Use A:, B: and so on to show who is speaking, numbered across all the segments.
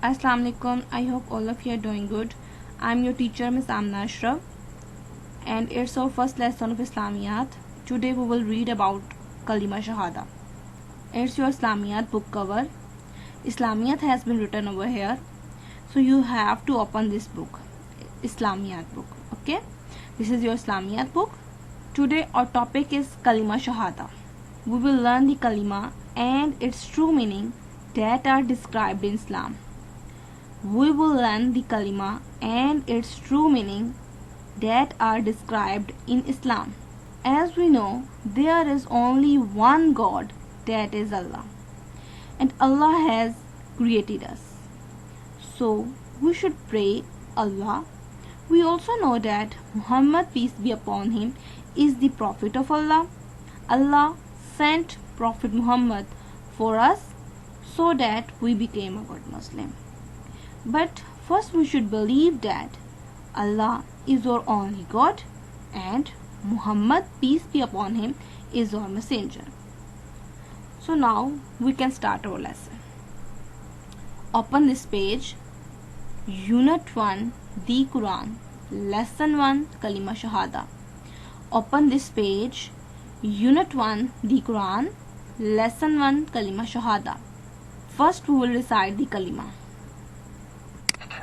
A: Assalamu alaikum. I hope all of you are doing good. I'm your teacher, Miss Amna Ashraf, and it's our first lesson of Islamiyat. Today we will read about Kalima Shahada. It's your Islamiyat book cover. Islamiyat has been written over here, so you have to open this book, Islamiyat book. Okay, this is your Islamiyat book. Today our topic is Kalima Shahada. We will learn the Kalima and its true meaning that are described in Islam. We will learn the Kalima and its true meaning that are described in Islam. As we know, there is only one God, that is Allah. And Allah has created us. So, we should pray Allah. We also know that Muhammad, peace be upon him, is the Prophet of Allah. Allah sent Prophet Muhammad for us so that we became a good Muslim. But first we should believe that Allah is our only God and Muhammad, peace be upon him, is our messenger. So now we can start our lesson. Open this page. Unit 1, the Quran. Lesson 1, Kalima Shahada. Open this page. Unit 1, the Quran. Lesson 1, Kalima Shahada. First we will recite the Kalima.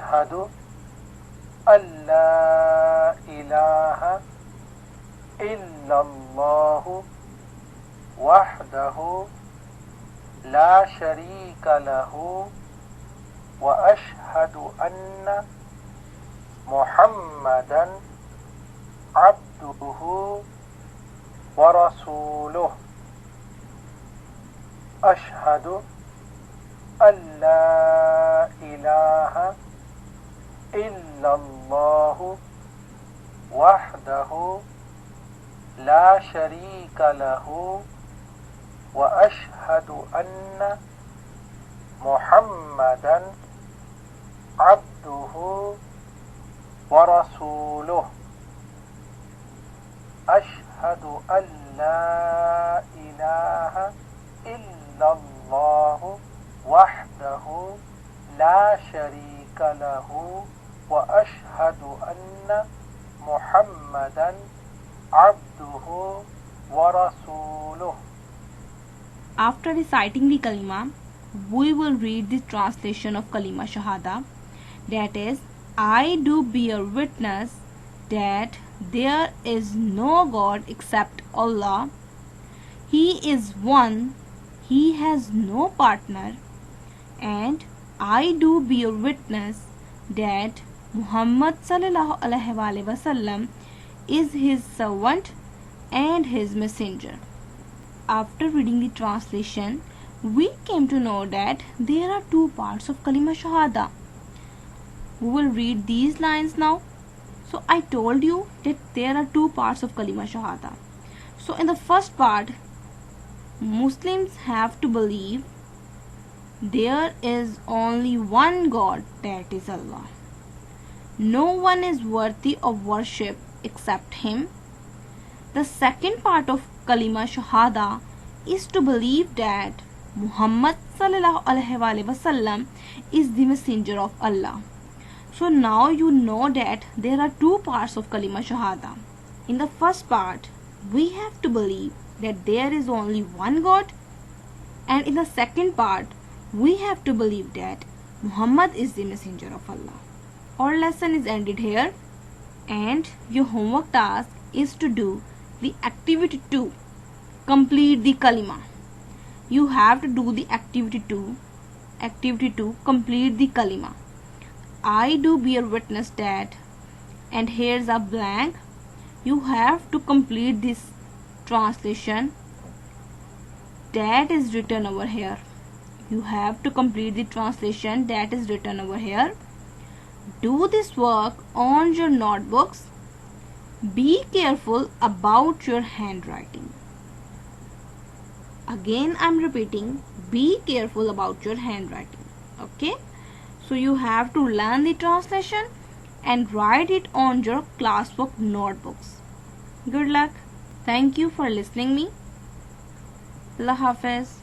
B: أشهد أن لا إله إلا الله وحده لا شريك له وأشهد أن محمدا عبده ورسوله أشهد أن لا إله إلا الله وحده لا شريك له وأشهد أن محمدا عبده ورسوله أشهد أن لا إله إلا الله وحده لا شريك له وأشهد أن محمدا عبده ورسوله.
A: After reciting the Kalima, we will read the translation of Kalima Shahada. That is, I do bear witness that there is no God except Allah. He is one, He has no partner, and I do bear witness that Muhammad sallallahu alaihi wasallam is his servant and his messenger. After reading the translation, we came to know that there are two parts of Kalima Shahada. We will read these lines now. So I told you that there are two parts of Kalima Shahada. So in the first part, Muslims have to believe there is only one God, that is Allah. No one is worthy of worship except Him. The second part of Kalima Shahada is to believe that Muhammad sallallahu alaihi wasallam is the messenger of Allah. So now you know that there are two parts of Kalima Shahada. In the first part, we have to believe that there is only one God, and in the second part, we have to believe that Muhammad is the messenger of Allah. Our lesson is ended here, and your homework task is to do the activity 2. Complete the Kalima. You have to do the activity 2. Activity 2, complete the Kalima. I do bear witness that, and here's a blank. You have to complete this translation that is written over here. You have to complete the translation that is written over here. Do this work on your notebooks. Be careful about your handwriting. Again, I'm repeating, be careful about your handwriting. Okay? So you have to learn the translation and write it on your classwork notebooks. Good luck. Thank you for listening me. Allah Hafiz.